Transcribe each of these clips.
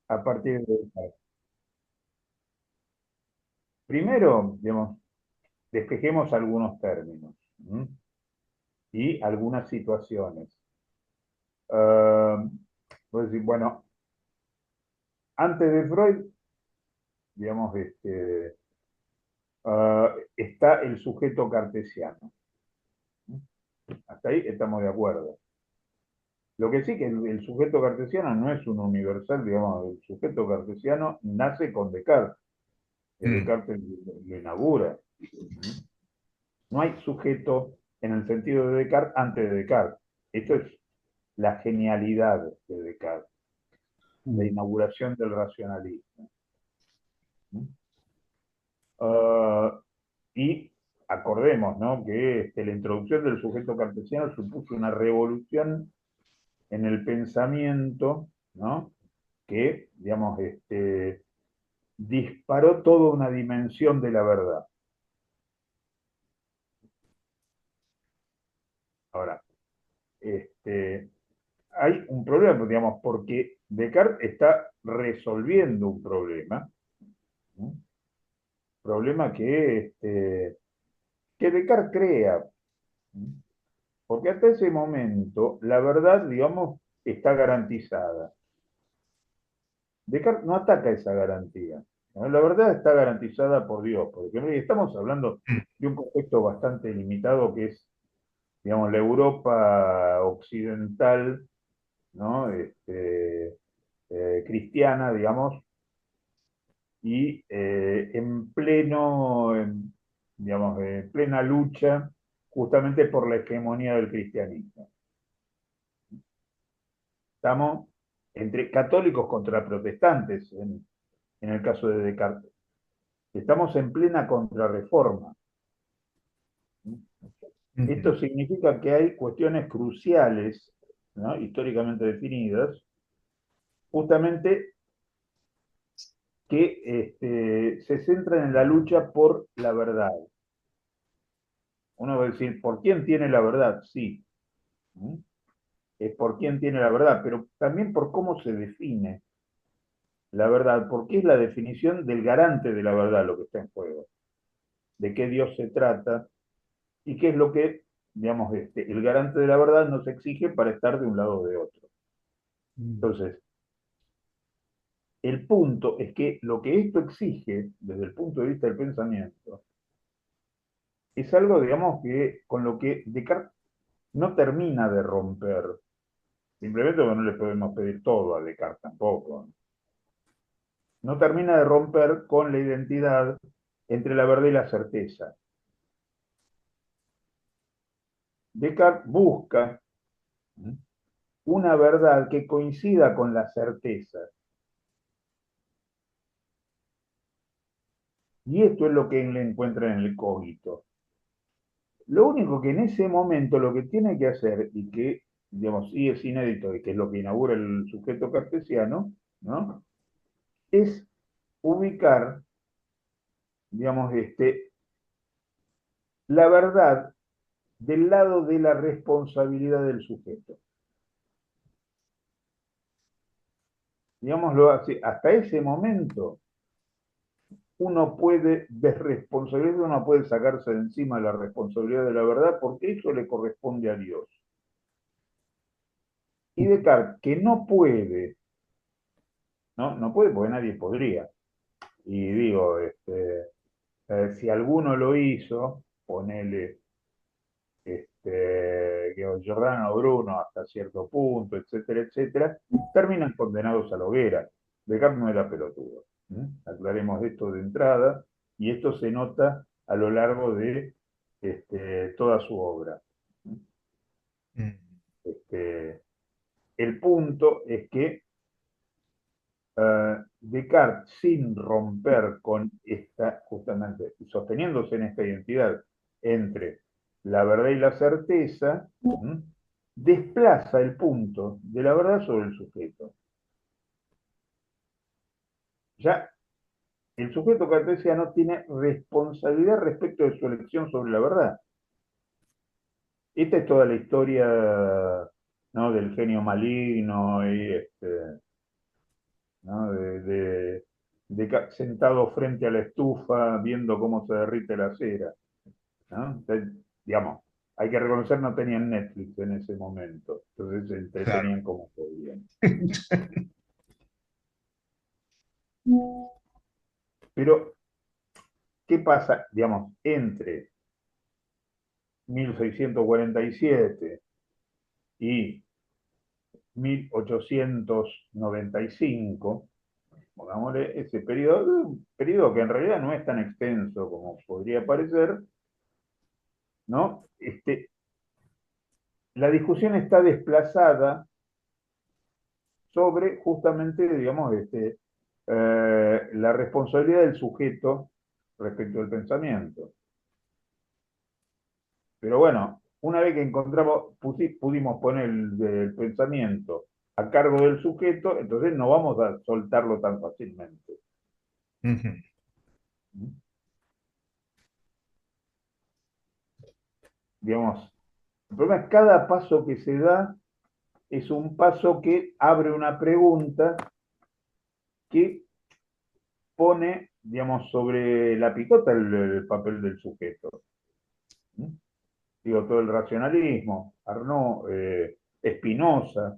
a partir de Descartes. Primero, digamos, despejemos algunos términos, ¿m? Y algunas situaciones. Puedo decir, bueno, antes de Freud, digamos, está el sujeto cartesiano. Hasta ahí estamos de acuerdo. Lo que sí que el sujeto cartesiano no es un universal, digamos, el sujeto cartesiano nace con Descartes, que Mm, Descartes lo inaugura. No hay sujeto en el sentido de Descartes antes de Descartes. Esto es la genialidad de Descartes, la mm, inauguración del racionalismo. Uh, y acordemos, ¿no?, que la introducción del sujeto cartesiano supuso una revolución en el pensamiento, ¿no?, que, digamos, disparó toda una dimensión de la verdad. Ahora, hay un problema, digamos, porque Descartes está resolviendo un problema, ¿no?, problema que Descartes crea, ¿no?, porque hasta ese momento la verdad, digamos, está garantizada. Descartes no ataca esa garantía, ¿no? La verdad está garantizada por Dios, por ejemplo, y estamos hablando mm, de un contexto bastante limitado que es, digamos, la Europa occidental, ¿no?, cristiana, digamos, y digamos, en plena lucha justamente por la hegemonía del cristianismo. Estamos entre católicos contra protestantes en el caso de Descartes. Estamos en plena contrarreforma. mm, Esto significa que hay cuestiones cruciales, ¿no?, históricamente definidas, justamente que se centran en la lucha por la verdad. Uno va a decir, ¿por quién tiene la verdad? Sí, es por quién tiene la verdad, pero también por cómo se define la verdad, porque es la definición del garante de la verdad lo que está en juego, de qué Dios se trata y qué es lo que, digamos, el garante de la verdad nos exige para estar de un lado o de otro. mm, Entonces, el punto es que lo que esto exige, desde el punto de vista del pensamiento, es algo, digamos, que con lo que Descartes no termina de romper. Simplemente porque no le podemos pedir todo a Descartes tampoco. No termina de romper con la identidad entre la verdad y la certeza. Descartes busca una verdad que coincida con la certeza. Y esto es lo que él encuentra en el cogito. Lo único que en ese momento lo que tiene que hacer, y que, digamos, sí es inédito, y que es lo que inaugura el sujeto cartesiano, ¿no?, es ubicar, digamos, la verdad del lado de la responsabilidad del sujeto. Digámoslo así, hasta ese momento uno puede desresponsabilizar, uno puede sacarse de encima la responsabilidad de la verdad porque eso le corresponde a Dios. Y Descartes, que no puede, ¿no? No puede porque nadie podría. Y digo, si alguno lo hizo, ponele Giordano Bruno hasta cierto punto, etcétera, etcétera, terminan condenados a la hoguera. Descartes no era pelotudo. Aclaremos esto de entrada, y esto se nota a lo largo de toda su obra. mm. Este, el punto es que Descartes, sin romper con esta, justamente, sosteniéndose en esta identidad entre la verdad y la certeza, desplaza el punto de la verdad sobre el sujeto. Ya el sujeto cartesiano tiene responsabilidad respecto de su elección sobre la verdad. Esta es toda la historia, ¿no?, del genio maligno y ¿no? Sentado frente a la estufa viendo cómo se derrite la cera, ¿no? Entonces, digamos, hay que reconocer no tenían Netflix en ese momento, entonces se Claro. entretenían como podían. Pero, ¿qué pasa, digamos, entre 1647 y 1895? Pongámosle ese periodo, un periodo que en realidad no es tan extenso como podría parecer, ¿no? La discusión está desplazada sobre justamente, digamos, la responsabilidad del sujeto respecto al pensamiento. Pero bueno, una vez que encontramos, pudimos poner el pensamiento a cargo del sujeto, entonces no vamos a soltarlo tan fácilmente. Ujú. Digamos, el problema es que cada paso que se da es un paso que abre una pregunta que pone, digamos, sobre la picota el papel del sujeto. Digo, todo el racionalismo, Arnaud, Spinoza,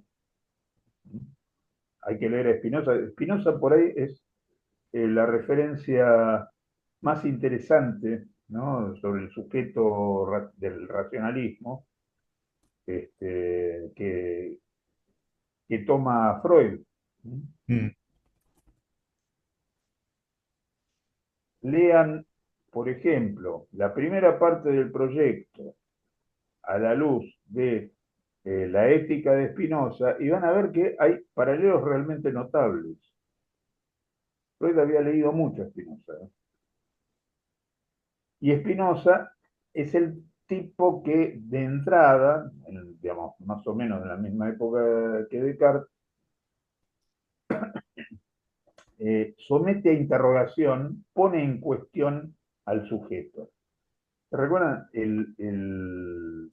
hay que leer a Spinoza. Spinoza por ahí es la referencia más interesante, ¿no? Sobre el sujeto del racionalismo que toma Freud. Mm. Lean, por ejemplo, la primera parte del proyecto a la luz de la ética de Spinoza y van a ver que hay paralelos realmente notables. Freud había leído mucho a Spinoza, ¿eh? Y Spinoza es el tipo que de entrada, digamos, más o menos en la misma época que Descartes, somete a interrogación, pone en cuestión al sujeto. ¿Se recuerdan el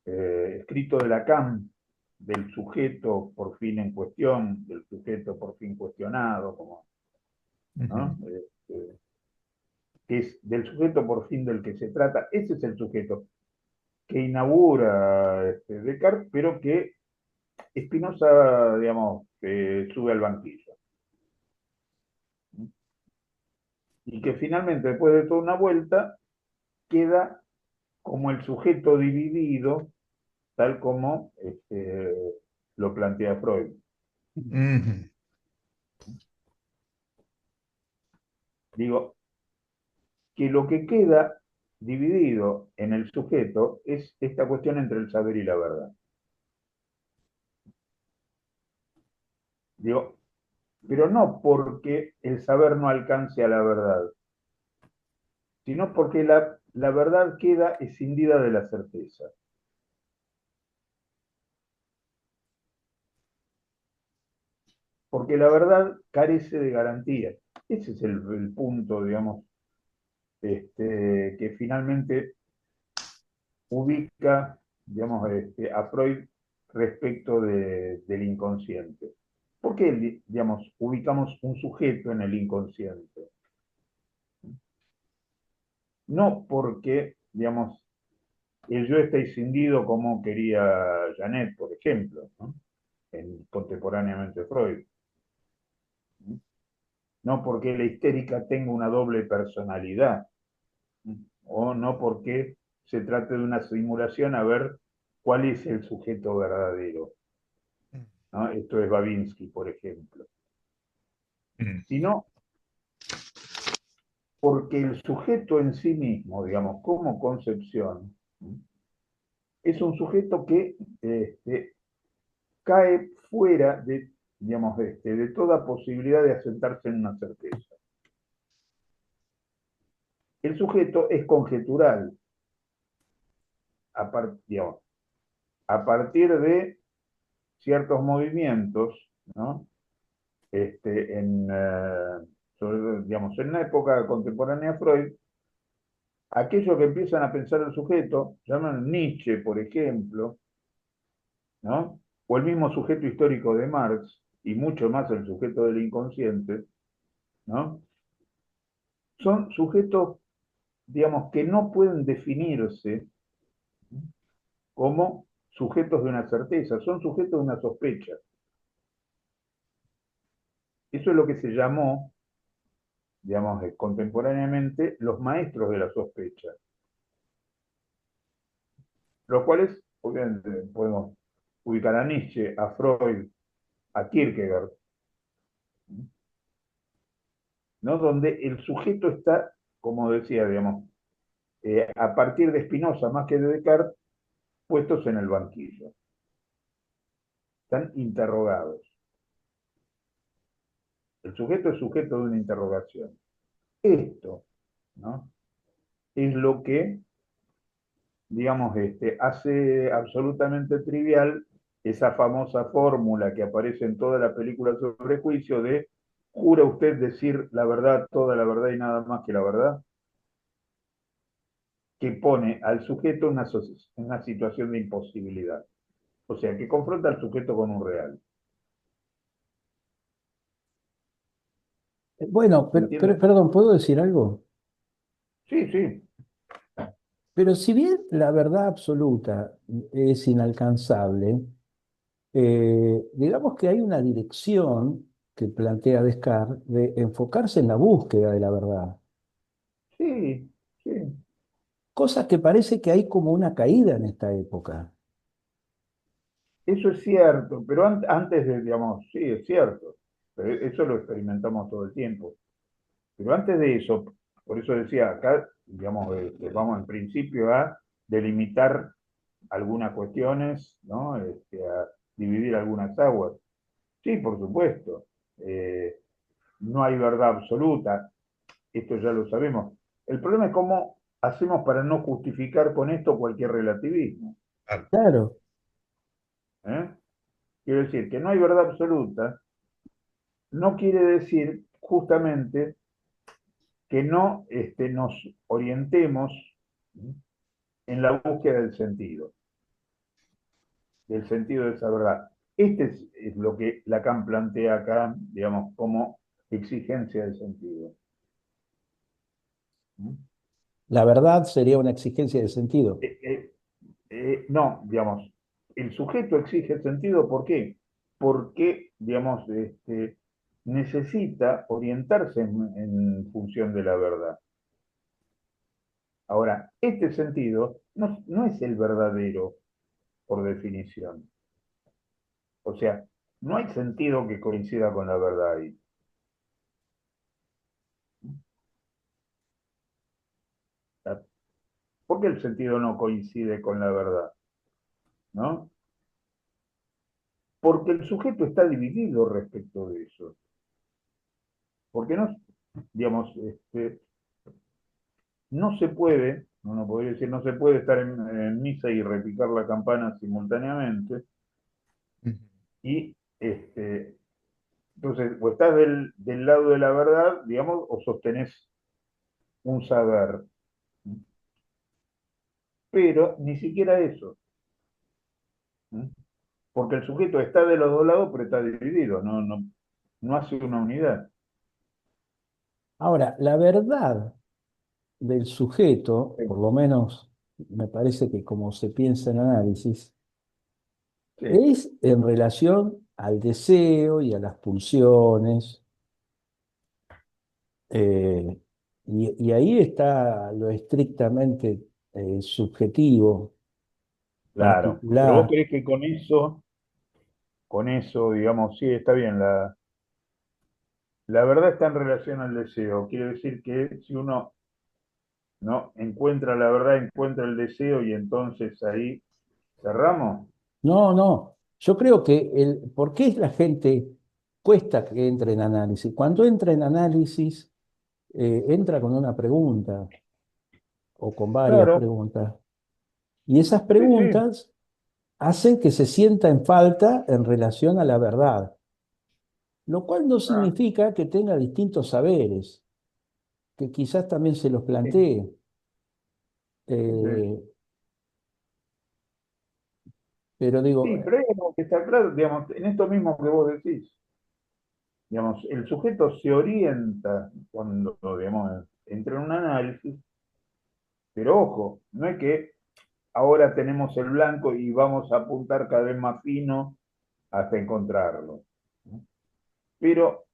escrito de Lacan del sujeto por fin en cuestión, del sujeto por fin cuestionado, como, Ujú. ¿no? Que es del sujeto por fin del que se trata? Ese es el sujeto que inaugura Descartes, pero que Spinoza, digamos, sube al banquillo. Y que finalmente, después de toda una vuelta, queda como el sujeto dividido, tal como lo plantea Freud. Ujú. Digo, que lo que queda dividido en el sujeto es esta cuestión entre el saber y la verdad. Digo, pero no porque el saber no alcance a la verdad, sino porque la verdad queda escindida de la certeza. Porque la verdad carece de garantía. Ese es el punto, digamos, que finalmente ubica, digamos, a Freud respecto del inconsciente. ¿Por qué, digamos, ubicamos un sujeto en el inconsciente? No porque, digamos, el yo está escindido como quería Janet, por ejemplo, ¿no? Contemporáneamente Freud. No porque la histérica tenga una doble personalidad, o no porque se trate de una simulación a ver cuál es el sujeto verdadero, ¿no? Esto es Babinski, por ejemplo. Mm. Sino porque el sujeto en sí mismo, digamos, como concepción, es un sujeto que cae fuera de, digamos, de toda posibilidad de asentarse en una certeza. El sujeto es conjetural, digamos, a partir de ciertos movimientos, ¿no? Digamos, en la época contemporánea de Freud, aquellos que empiezan a pensar el sujeto, llaman Nietzsche, por ejemplo, ¿no? O el mismo sujeto histórico de Marx, y mucho más el sujeto del inconsciente, ¿no? Son sujetos, digamos, que no pueden definirse como sujetos de una certeza, son sujetos de una sospecha. Eso es lo que se llamó, digamos, contemporáneamente los maestros de la sospecha, los cuales, obviamente, podemos ubicar a Nietzsche, a Freud, a Kierkegaard, ¿no? Donde el sujeto está, como decía, digamos, a partir de Spinoza más que de Descartes, puestos en el banquillo, están interrogados. El sujeto es sujeto de una interrogación. Esto, ¿no? Es lo que, digamos, hace absolutamente trivial esa famosa fórmula que aparece en toda la película sobre juicio de ¿jura usted decir la verdad, toda la verdad y nada más que la verdad? Que pone al sujeto en una situación de imposibilidad. O sea, que confronta al sujeto con un real. Bueno, ¿Se pero entiende? perdón, ¿puedo decir algo? Sí, sí, Pero si bien la verdad absoluta es inalcanzable, digamos que hay una dirección que plantea Descartes de enfocarse en la búsqueda de la verdad, sí, sí. cosa que parece que hay como una caída en esta época. Eso es cierto, pero antes de, digamos, sí, es cierto. Pero eso lo experimentamos todo el tiempo. Pero antes de eso, por eso decía, acá, digamos, vamos en principio a delimitar algunas cuestiones, ¿no? A dividir algunas aguas. Sí, por supuesto. Eh, no hay verdad absoluta, esto ya lo sabemos. El problema es cómo hacemos para no justificar con esto cualquier relativismo. Claro. Claro, ¿Eh? Quiero decir que no hay verdad absoluta, no quiere decir justamente que no nos orientemos en la búsqueda del sentido de esa verdad. Este es lo que Lacan plantea acá, digamos, como exigencia de sentido. la verdad sería una exigencia de sentido. Eh, eh, no, digamos, el sujeto exige sentido, ¿por qué? Porque, digamos, necesita orientarse en función de la verdad. Ahora, este sentido no es el verdadero por definición. O sea, no hay sentido que coincida con la verdad ahí. ¿Por qué el sentido no coincide con la verdad? ¿No? Porque el sujeto está dividido respecto de eso. Porque no, digamos, no se puede, uno podría decir, no se puede estar en misa y repicar la campana simultáneamente. Ujú. Y entonces, o estás del lado de la verdad, digamos, o sostenés un saber. Pero ni siquiera eso. ¿Mm? Porque el sujeto está de los dos lados, pero está dividido, no hace una unidad. Ahora, la verdad del sujeto, Sí, por lo menos me parece que como se piensa en análisis, sí, es en relación al deseo y a las pulsiones, eh, y ahí está lo estrictamente subjetivo, claro. Pero vos particular. creés que con eso, digamos, sí, está bien, la verdad está en relación al deseo. Quiere decir que si uno no encuentra la verdad, encuentra el deseo y entonces ahí cerramos. No, no, yo creo que ¿por qué la gente cuesta que entre en análisis? Cuando entra en análisis, entra con una pregunta o con varias Claro, preguntas. Y esas sí, sí. preguntas hacen que se sienta en falta en relación a la verdad, lo cual no Ah, significa que tenga distintos saberes, que quizás también se los sí, plantee. sí, sí. Eh, pero digo, Sí, pero hay algo que está claro, digamos, en esto mismo que vos decís. digamos, el sujeto se orienta cuando, digamos, entra en un análisis, pero ojo, no es que ahora tenemos el blanco y vamos a apuntar cada vez más fino hasta encontrarlo. ¿No? Pero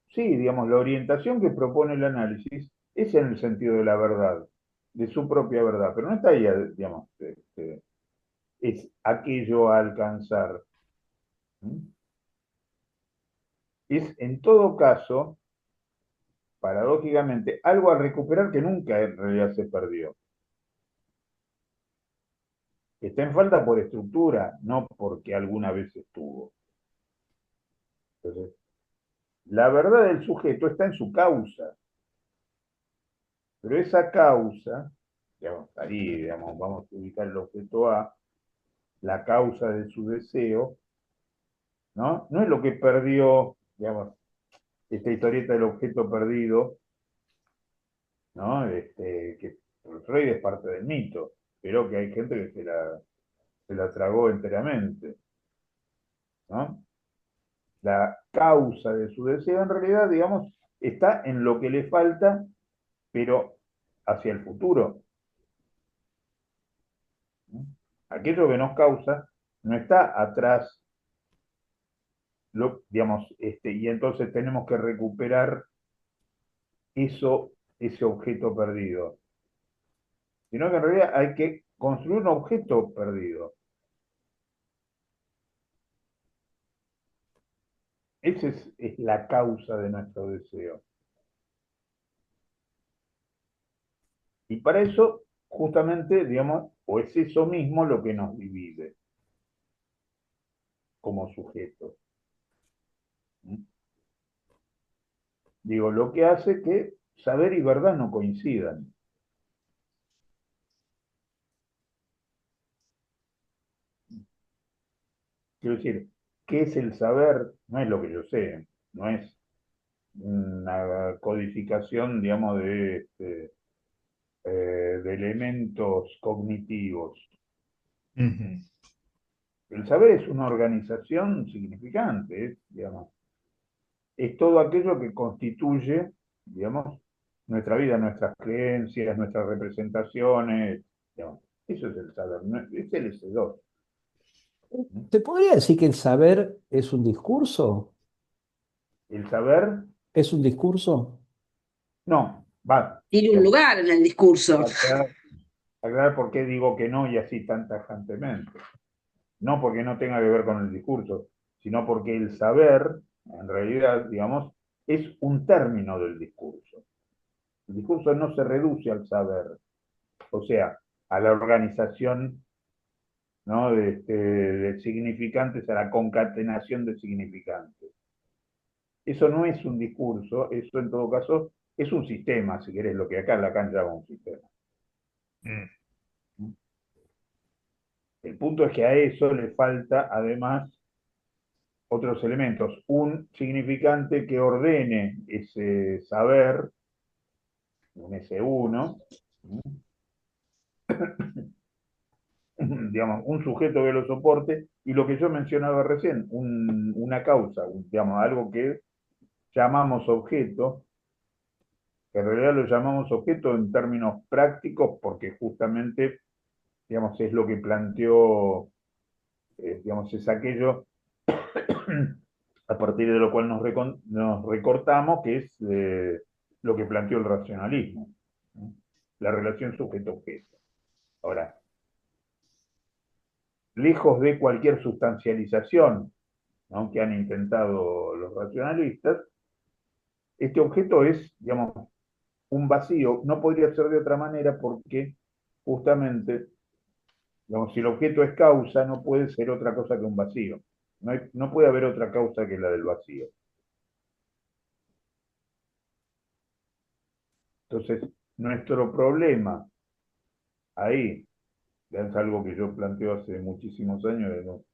sí, digamos, la orientación que propone el análisis es en el sentido de la verdad, de su propia verdad, pero no está ahí, digamos, es aquello a alcanzar. ¿Mm? Es en todo caso, paradójicamente, algo a recuperar que nunca en realidad se perdió. Está en falta por estructura, no porque alguna vez estuvo. Entonces, la verdad del sujeto está en su causa, pero esa causa, digamos, ahí, digamos, vamos a ubicar el objeto A, la causa de su deseo, ¿no? No es lo que perdió, digamos, esta historieta del objeto perdido, ¿no? Que Freud es parte del mito, pero que hay gente que se la tragó enteramente, ¿no? La causa de su deseo en realidad, digamos, está en lo que le falta, pero hacia el futuro. ¿No? Aquello que nos causa no está atrás, digamos, y entonces tenemos que recuperar eso, ese objeto perdido, sino que en realidad hay que construir un objeto perdido. Esa es la causa de nuestro deseo. Y para eso, justamente, digamos, o es eso mismo lo que nos divide como sujetos. ¿Mm? Digo, lo que hace que saber y verdad no coincidan. Quiero decir, ¿qué es el saber? No es lo que yo sé, no es una codificación, digamos, de elementos cognitivos. Ujú. El saber es una organización significante, digamos, es todo aquello que constituye, digamos, nuestra vida, nuestras creencias, nuestras representaciones, digamos. Eso es el saber, es el S2. ¿Se podría decir que el saber es un discurso? El saber, ¿Es un discurso? no, va, Tiene un digamos, lugar en el discurso. aclarar por qué digo que no y así tan tajantemente. No porque no tenga que ver con el discurso, sino porque el saber, en realidad, digamos, es un término del discurso. El discurso no se reduce al saber, o sea, a la organización, ¿no? de significantes, a la concatenación de significantes. Eso no es un discurso, eso en todo caso es un sistema, si querés, lo que acá en Lacan llama un sistema. Mm. El punto es que a eso le falta además otros elementos, un significante que ordene ese saber, un S1, digamos, un sujeto que lo soporte, y lo que yo mencionaba recién, una causa, digamos, algo que llamamos objeto, que en realidad lo llamamos objeto en términos prácticos porque justamente, digamos, es lo que planteó, digamos, es aquello a partir de lo cual nos recortamos, que es lo que planteó el racionalismo, ¿no? La relación sujeto-objeto. Ahora, lejos de cualquier sustancialización, ¿no? que han intentado los racionalistas, este objeto es, digamos, un vacío, no podría ser de otra manera porque justamente, digamos, si el objeto es causa, no puede ser otra cosa que un vacío. No puede haber otra causa que la del vacío. Entonces, nuestro problema ahí, es algo que yo planteo hace muchísimos años, ¿no?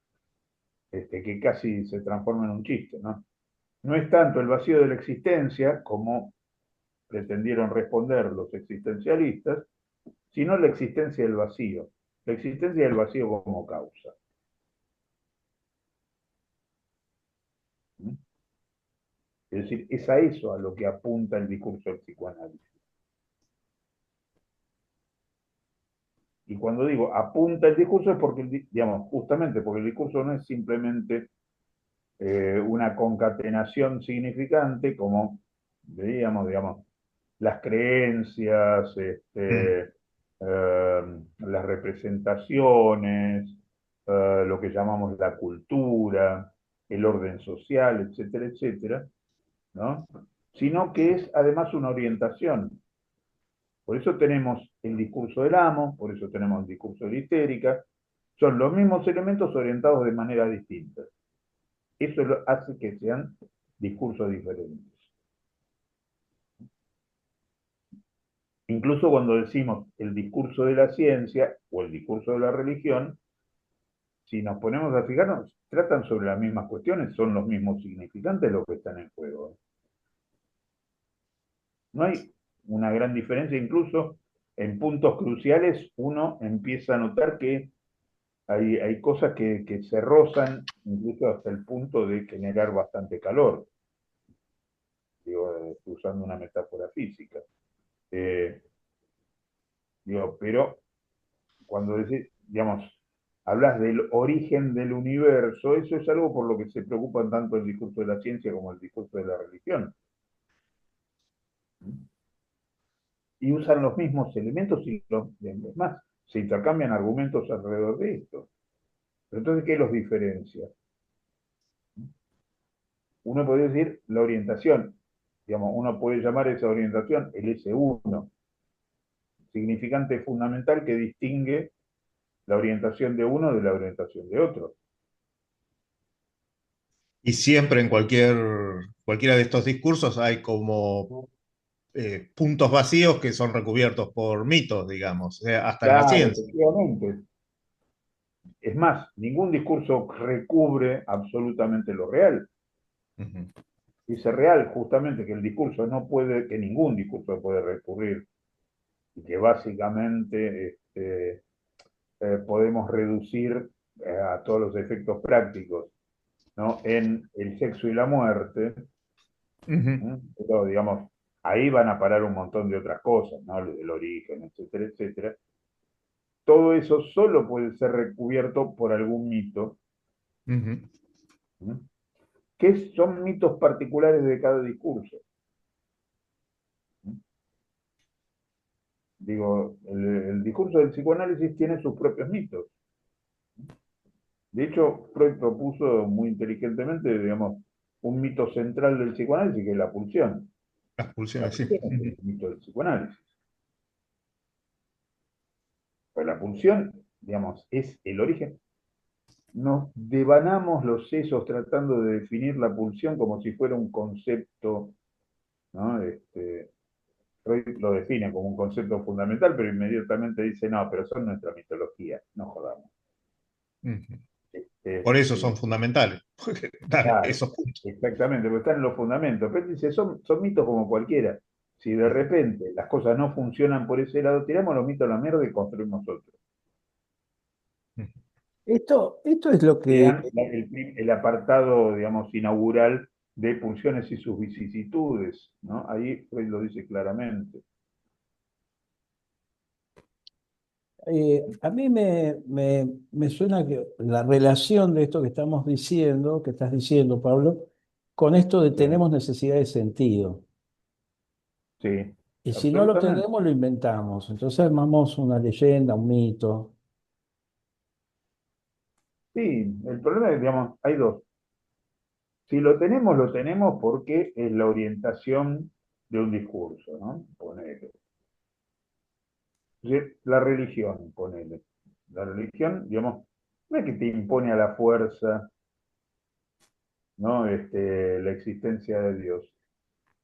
Que casi se transforma en un chiste, ¿no? No es tanto el vacío de la existencia, como pretendieron responder los existencialistas, sino la existencia del vacío. La existencia del vacío como causa. ¿Mm? Es decir, es a eso a lo que apunta el discurso del psicoanálisis. Y cuando digo apunta el discurso es porque, digamos, justamente porque el discurso no es simplemente una concatenación significante, como veíamos, digamos, las creencias, mm, las representaciones, lo que llamamos la cultura, el orden social, etcétera, etcétera, ¿no? Sino que es además una orientación. Por eso tenemos el discurso del amo, por eso tenemos el discurso de la histérica, son los mismos elementos orientados de manera distinta. Eso hace que sean discursos diferentes. Incluso cuando decimos el discurso de la ciencia o el discurso de la religión, si nos ponemos a fijarnos, tratan sobre las mismas cuestiones, son los mismos significantes los que están en juego. No hay una gran diferencia, incluso en puntos cruciales uno empieza a notar que hay cosas que se rozan, incluso hasta el punto de generar bastante calor, digo, usando una metáfora física. Eh, digo, pero cuando decís, digamos, hablas del origen del universo, eso es algo por lo que se preocupan tanto el discurso de la ciencia como el discurso de la religión. Y usan los mismos elementos y es más, se intercambian argumentos alrededor de esto. Pero entonces, ¿qué los diferencia? Uno podría decir la orientación. Digamos, uno puede llamar esa orientación el S1, significante fundamental que distingue la orientación de uno de la orientación de otro. Y siempre en cualquiera de estos discursos hay como puntos vacíos que son recubiertos por mitos, digamos, hasta en la Claro, ciencia. efectivamente. Es más, ningún discurso recubre absolutamente lo real. Ujú. Dice real justamente que el discurso no puede, que ningún discurso puede recurrir y que básicamente podemos reducir a todos los efectos prácticos, ¿no? En el sexo y la muerte, Ujú. ¿no? Pero, digamos, ahí van a parar un montón de otras cosas, ¿no? El origen, etcétera, etcétera. Todo eso solo puede ser recubierto por algún mito, Ujú. ¿no? Que son mitos particulares de cada discurso. ¿No? Digo, el discurso del psicoanálisis tiene sus propios mitos. De hecho, Freud propuso muy inteligentemente, digamos, un mito central del psicoanálisis, que es la pulsión. Las La pulsiones, sí. pulsión es Ujú. el mito del psicoanálisis. Pero la pulsión, digamos, es el origen. Nos devanamos los sesos tratando de definir la pulsión como si fuera un concepto, ¿no? Freud lo define como un concepto fundamental, pero inmediatamente dice, no, pero son nuestra mitología, no jodamos. Ujú. Este, Por eso eh, son fundamentales, porque dan claro, esos puntos. exactamente, porque están en los fundamentos. Pero dice, son mitos como cualquiera. Si de Ujú. repente las cosas no funcionan por ese lado, tiramos los mitos a la mierda y construimos otros. Ujú. Esto es lo que Vean el apartado, digamos, inaugural de pulsiones y sus vicisitudes, ¿no? Ahí Freud lo dice claramente. a mí me suena que la relación de esto que estamos diciendo, que estás diciendo, Pablo, con esto de Sí, tenemos necesidad de sentido. sí, Y si no lo absolutamente. tenemos, lo inventamos. Entonces armamos una leyenda, un mito. Sí, el problema es, digamos, hay dos. Si lo tenemos porque es la orientación de un discurso, ¿no? Ponele. La religión, ponele. La religión, digamos, no es que te impone a la fuerza, ¿no? La existencia de Dios.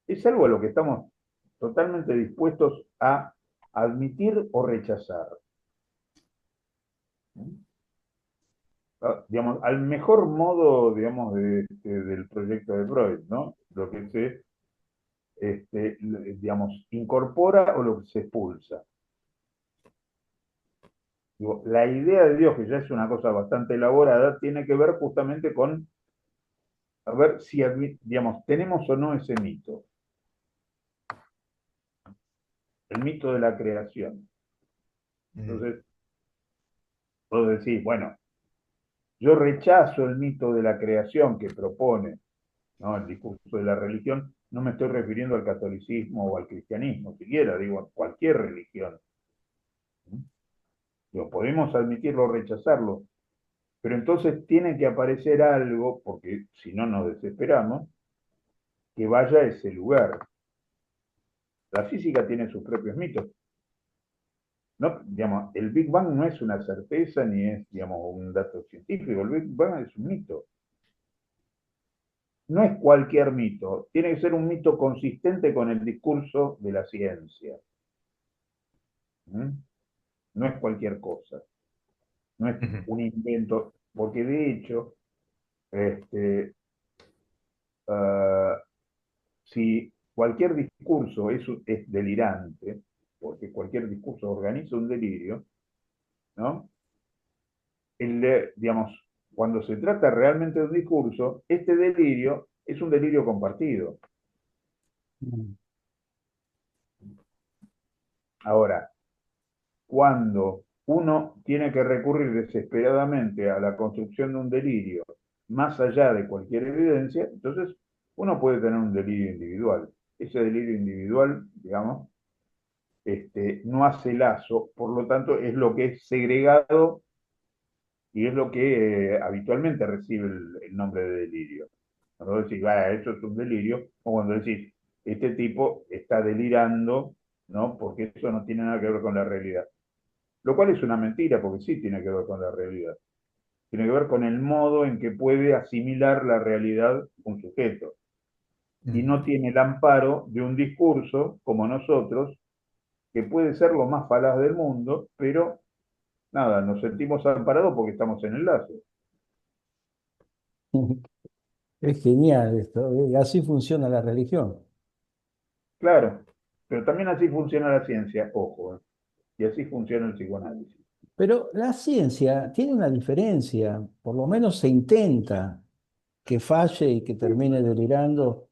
Es algo a lo que estamos totalmente dispuestos a admitir o rechazar. ¿No? Digamos, al mejor modo, digamos, del proyecto de Freud, ¿no? Lo que se, digamos, incorpora o lo que se expulsa. Digo, la idea de Dios, que ya es una cosa bastante elaborada, tiene que ver justamente con a ver si, digamos, tenemos o no ese mito, el mito de la creación. Entonces, vos decís, bueno, yo rechazo el mito de la creación que propone, ¿no?, el discurso de la religión. No me estoy refiriendo al catolicismo o al cristianismo, siquiera, digo, a cualquier religión. Digo, podemos admitirlo o rechazarlo, pero entonces tiene que aparecer algo, porque si no nos desesperamos, que vaya a ese lugar. La física tiene sus propios mitos. No, digamos, el Big Bang no es una certeza ni es, digamos, un dato científico. El Big Bang es un mito. No es cualquier mito. Tiene que ser un mito consistente con el discurso de la ciencia. ¿Mm? No es cualquier cosa. No es un invento. Porque de hecho, este, uh, si cualquier discurso es delirante, porque cualquier discurso organiza un delirio, ¿no? Digamos, cuando se trata realmente de un discurso, este delirio es un delirio compartido. Ahora, cuando uno tiene que recurrir desesperadamente a la construcción de un delirio, más allá de cualquier evidencia, entonces uno puede tener un delirio individual. Ese delirio individual, digamos, no hace lazo, por lo tanto es lo que es segregado y es lo que habitualmente recibe el nombre de delirio. Cuando decís, eso es un delirio, o cuando decís, este tipo está delirando, ¿no? Porque eso no tiene nada que ver con la realidad. Lo cual es una mentira, porque sí tiene que ver con la realidad. Tiene que ver con el modo en que puede asimilar la realidad un sujeto. Y no tiene el amparo de un discurso, como nosotros, que puede ser lo más falaz del mundo, pero nada, nos sentimos amparados porque estamos en el lazo. Es genial esto, y así funciona la religión. Claro, pero también así funciona la ciencia, ojo, y así funciona el psicoanálisis. Pero la ciencia tiene una diferencia, por lo menos se intenta que falle y que termine delirando,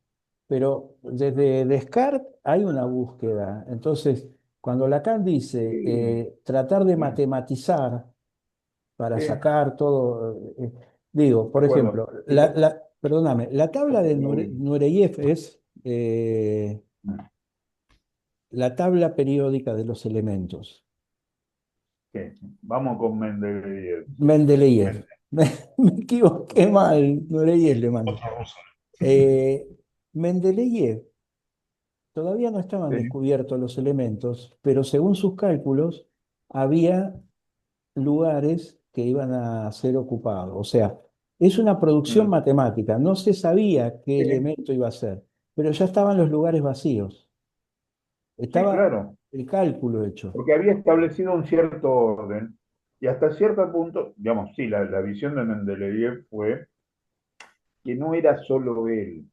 pero desde Descartes hay una búsqueda. Entonces, cuando Lacan dice Sí, tratar de sí, matematizar para sí, de sacar todo, digo, por acuerdo. ejemplo, perdóname, la tabla de Nureyev es la tabla periódica de los elementos. Sí, vamos con Mendeleev. Mendeleev. Me equivoqué mal, Nureyev le mando. Otro ruso. Eh, Mendeleev todavía no estaban Sí, descubiertos los elementos, pero según sus cálculos había lugares que iban a ser ocupados. O sea, es una producción mm, matemática. No se sabía qué sí, elemento iba a ser, pero ya estaban los lugares vacíos. sí, Estaba claro, el cálculo hecho. porque había establecido un cierto orden y hasta cierto punto, digamos, sí, la visión de Mendeleev fue que no era solo él.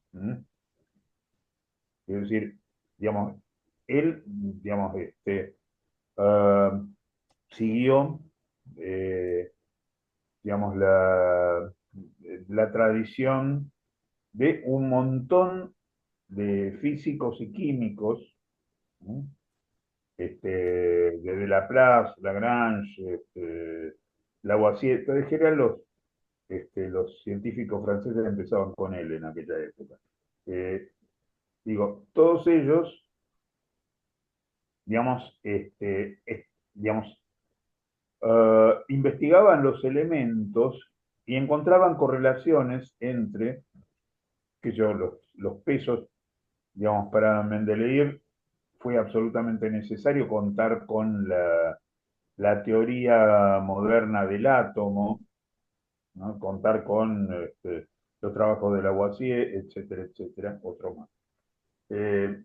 Es decir, digamos, él, digamos, ah, siguió, eh, digamos, la tradición de un montón de físicos y químicos, ¿no? Desde Laplace, Lagrange, Lavoisier, en general los científicos franceses empezaban con él en aquella época. Eh, Digo, todos ellos, digamos, digamos, investigaban los elementos y encontraban correlaciones entre, que yo, los pesos, digamos, para Mendeleev fue absolutamente necesario contar con la teoría moderna del átomo, ¿no? Contar con los trabajos de Lavoisier, etcétera, etcétera, otro más. Eh,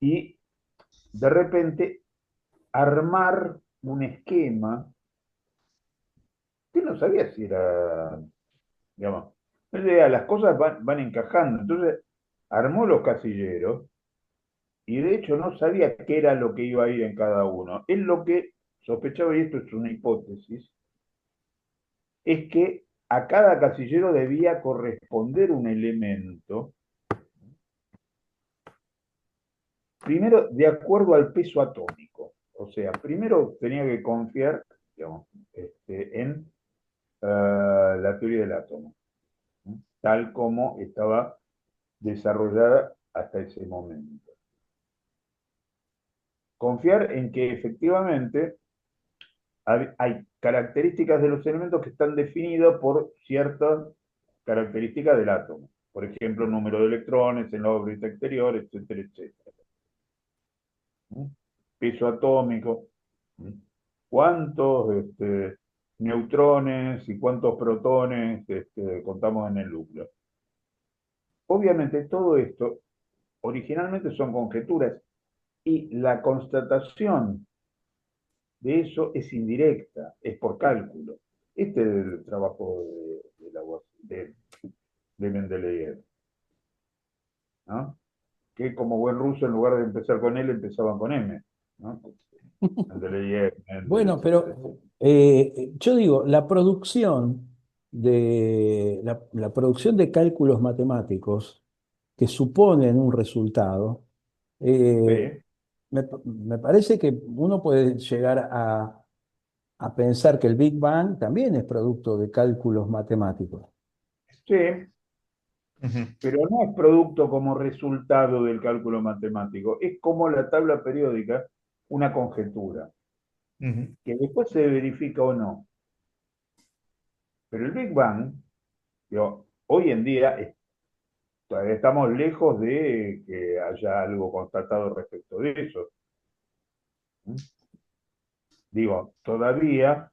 y de repente armar un esquema que no sabía si era, digamos, las cosas van encajando. Entonces armó los casilleros y de hecho no sabía qué era lo que iba a ir en cada uno. Él lo que sospechaba, y esto es una hipótesis, es que a cada casillero debía corresponder un elemento, primero de acuerdo al peso atómico. O sea, primero tenía que confiar, digamos, en la teoría del átomo, ¿no? Tal como estaba desarrollada hasta ese momento. Confiar en que efectivamente hay características de los elementos que están definidas por ciertas características del átomo. Por ejemplo, número de electrones en la órbita exterior, etcétera, etcétera. Peso atómico, cuántos neutrones y cuántos protones contamos en el núcleo. Obviamente todo esto originalmente son conjeturas y la constatación de eso es indirecta, es por cálculo. Este es el trabajo de Mendeleev, ¿no? Que como buen ruso, en lugar de empezar con L, empezaban con M, ¿no? Mendeleev, Bueno, Mendel, pero yo digo, la producción de cálculos matemáticos que suponen un resultado, eh, B. me parece que uno puede llegar a pensar que el Big Bang también es producto de cálculos matemáticos. Sí, Ujú, pero no es producto como resultado del cálculo matemático, es como la tabla periódica, una conjetura, ujú. que después se verifica o no. Pero el Big Bang, digo, hoy en día todavía estamos lejos de que haya algo constatado respecto de eso. Digo, todavía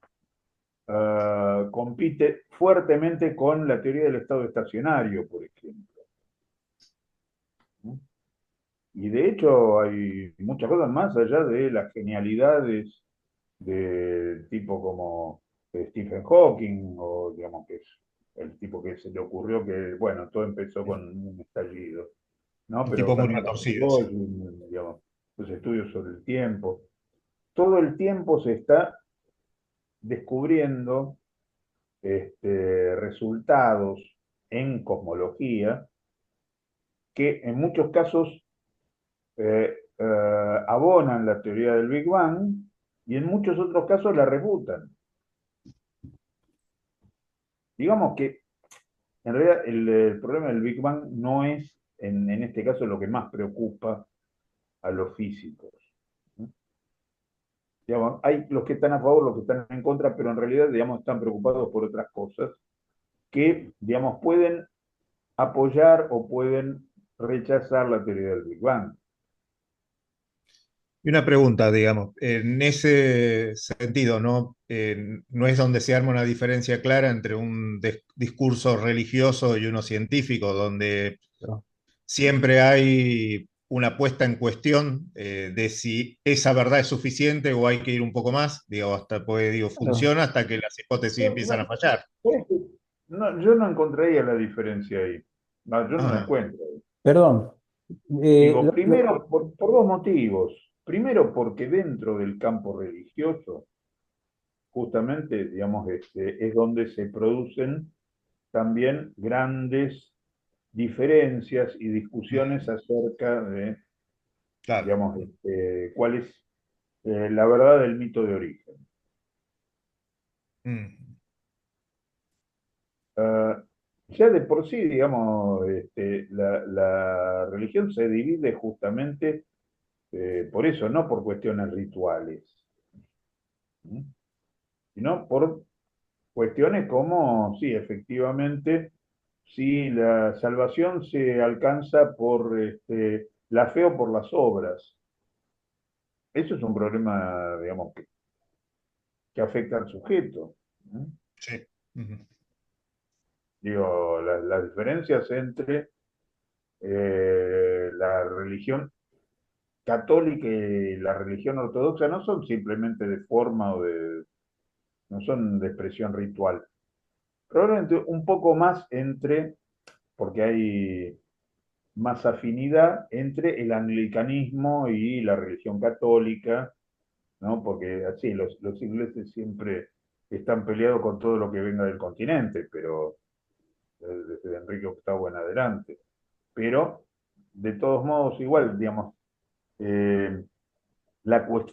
compite fuertemente con la teoría del estado estacionario, por ejemplo. Y de hecho hay muchas cosas más allá de las genialidades de tipo como Stephen Hawking, o digamos que es el tipo que se le ocurrió que, bueno, todo empezó con un estallido, ¿no? Un Pero tipo muy también Carl retorcido, sí. Sagan, digamos, los estudios sobre el tiempo. Todo el tiempo se está descubriendo resultados en cosmología que en muchos casos abonan la teoría del Big Bang y en muchos otros casos la refutan. Digamos que en realidad el problema del Big Bang no es en este caso lo que más preocupa a los físicos. Digamos, hay los que están a favor, los que están en contra, pero en realidad, digamos, están preocupados por otras cosas que, digamos, pueden apoyar o pueden rechazar la teoría del Big Bang. Y una pregunta, digamos, en ese sentido, ¿no? No es donde se arma una diferencia clara entre un discurso religioso y uno científico, donde ¿No? siempre hay una puesta en cuestión de si esa verdad es suficiente o hay que ir un poco más, digo, hasta pues, digo, Claro. funciona hasta que las hipótesis No, empiezan a fallar. no, yo no encontraría la diferencia ahí. No, yo no la Ajá, encuentro. Perdón. Digo, primero, por dos motivos. Primero, porque dentro del campo religioso, justamente, digamos, es donde se producen también grandes diferencias y discusiones mm, acerca de, claro. digamos, cuál es la verdad del mito de origen. Mm. Uh, ya de por sí, digamos, la religión se divide justamente por eso, no por cuestiones rituales, ¿sí? Sino por cuestiones como, sí, efectivamente, si la salvación se alcanza por la fe o por las obras. Eso es un problema, digamos, que afecta al sujeto, ¿no? Sí. Ujú. Digo, las diferencias entre la religión católica y la religión ortodoxa no son simplemente de forma no son de expresión ritual. Probablemente un poco más porque hay más afinidad entre el anglicanismo y la religión católica, ¿no? Porque así los ingleses siempre están peleados con todo lo que venga del continente, pero desde Enrique VIII en adelante. Pero, de todos modos, igual, digamos, eh,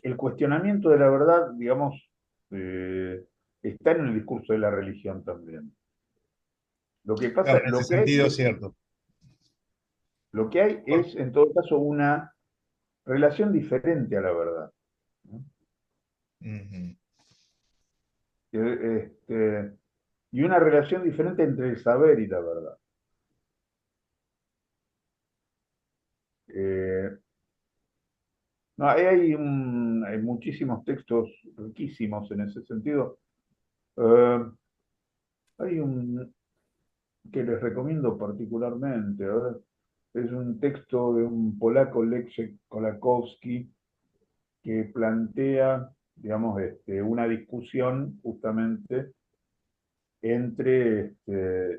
el cuestionamiento de la verdad, digamos, está en el discurso de la religión también. Lo que pasa, Claro, en ese sentido es cierto. lo que hay es, en todo caso, una relación diferente a la verdad, ¿no? Ujú. Y una relación diferente entre el saber y la verdad. Eh, no, hay muchísimos textos riquísimos en ese sentido. Eh, hay un que les recomiendo particularmente. A ver, es un texto de un polaco, Leszek Kolakowski, que plantea, digamos, una discusión justamente entre,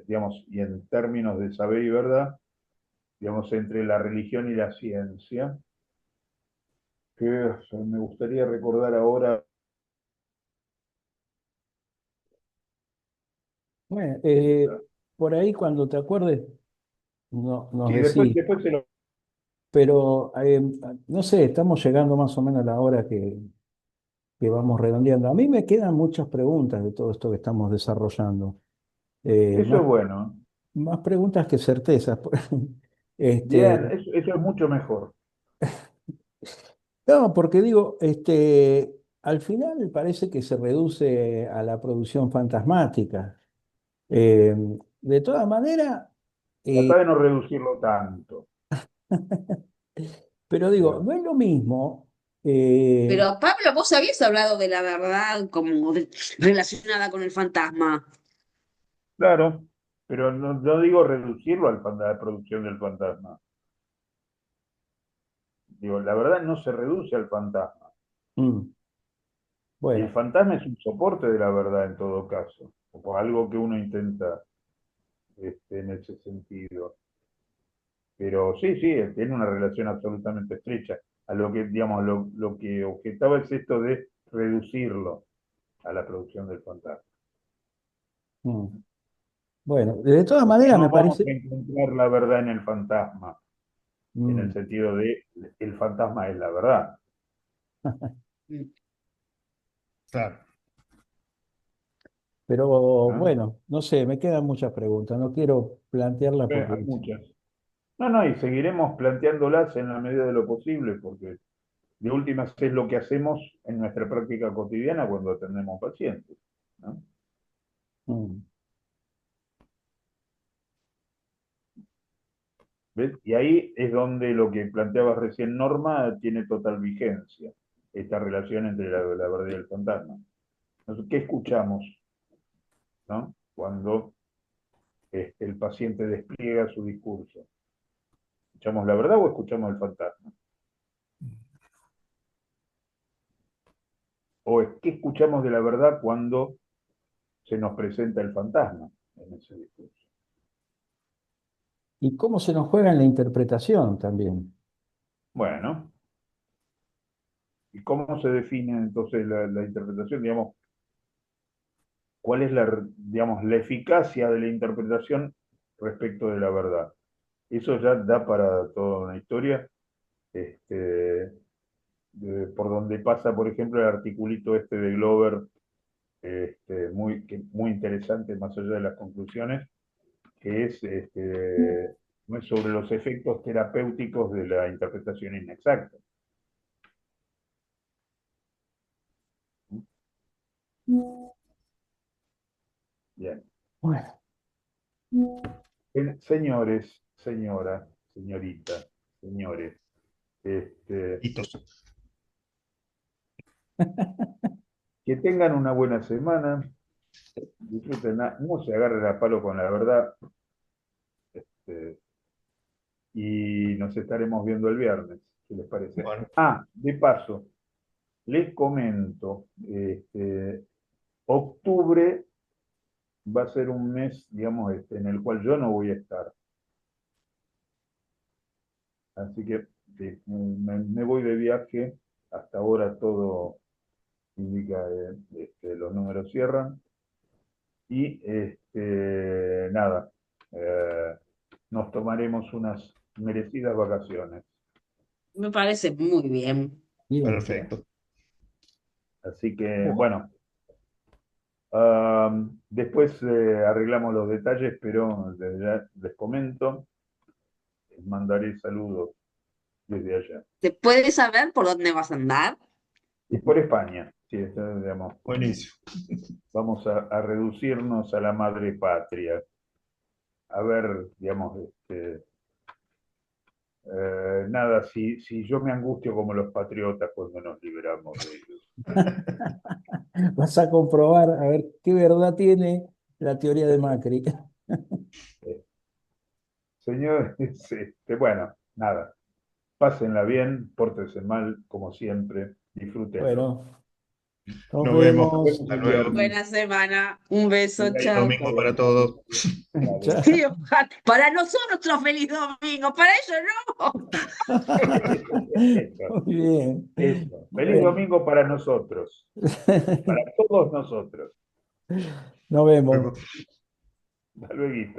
digamos, y en términos de saber y verdad, digamos, entre la religión y la ciencia, que me gustaría recordar ahora. Bueno, Esta. por ahí cuando te acuerdes, nos Sí, decís, después se lo. pero no sé, estamos llegando más o menos a la hora que vamos redondeando. A mí me quedan muchas preguntas de todo esto que estamos desarrollando. Eso Más, es bueno. más preguntas que certezas. Este, Bien, eso es mucho mejor. no, porque digo, al final parece que se reduce a la producción fantasmática. Eh, de todas maneras, Tratá eh, de no reducirlo tanto. pero digo, Bien. no es lo mismo. Pero Pablo, vos habías hablado de la verdad relacionada con el fantasma. Claro, pero no digo reducirlo a la producción del fantasma. Digo, la verdad no se reduce al fantasma. mm, El bueno, fantasma es un soporte de la verdad en todo caso, o algo que uno intenta en ese sentido. Pero sí, sí, tiene una relación absolutamente estrecha. A lo que, digamos, lo que objetaba es esto de reducirlo a la producción del fantasma. mm, bueno, de todas Porque maneras me no vamos parece. a encontrar la verdad en el fantasma, en el mm, sentido de el fantasma es la verdad. Mm. Claro. Pero ¿No? bueno, no sé, me quedan muchas preguntas. No quiero plantearlas porque. Hay muchas. No, no, y seguiremos planteándolas en la medida de lo posible, porque de últimas es lo que hacemos en nuestra práctica cotidiana cuando atendemos pacientes, ¿no? mm, ¿Ves? Y ahí es donde lo que planteabas recién, Norma, tiene total vigencia, esta relación entre la verdad y el fantasma. Entonces, ¿qué escuchamos, ¿no? Cuando el paciente despliega su discurso? ¿Escuchamos la verdad o escuchamos el fantasma? ¿O es qué escuchamos de la verdad cuando se nos presenta el fantasma en ese discurso? y cómo se nos juega en la interpretación también. Bueno, ¿y cómo se define entonces la interpretación? Digamos, ¿cuál es digamos, la eficacia de la interpretación respecto de la verdad? Eso ya da para toda una historia, este, por donde pasa, por ejemplo, el articulito este de Glover, muy interesante, más allá de las conclusiones, que es sobre los efectos terapéuticos de la interpretación inexacta. Bien. Bueno, Señores, señora, señorita, señores, este, Hitos. que tengan una buena semana, disfruten, no se agarren a palo con la verdad, este, y nos estaremos viendo el viernes, si les parece. Bueno, Ah, de paso, les comento, octubre va a ser un mes, digamos, en el cual yo no voy a estar. Así que sí, me voy de viaje, hasta ahora todo indica los números cierran. Y nada, nos tomaremos unas merecidas vacaciones. Me parece muy bien. Bien. Perfecto. Así que, bueno, después arreglamos los detalles, pero desde ya les comento, les mandaré saludos desde allá. ¿Te puedes saber por dónde vas a andar? Y por España, sí, digamos, Buenísimo. vamos a reducirnos a la madre patria. A ver, digamos, nada, si yo me angustio como los patriotas cuando nos liberamos de ellos. Vas a comprobar a ver qué verdad tiene la teoría de Macri. Señores, bueno, nada, pásenla bien, pórtense mal, como siempre, disfrútenlo. Bueno, nos Nos vemos. vemos. Hasta luego. Buena semana. Un beso, Feliz chao. domingo para todos. Chao. Sí, ojalá. Para nosotros, feliz domingo. Para ellos no. Eso, Muy bien. eso. Feliz Bueno. domingo para nosotros, para todos nosotros. Nos vemos. Luego. Hasta luego.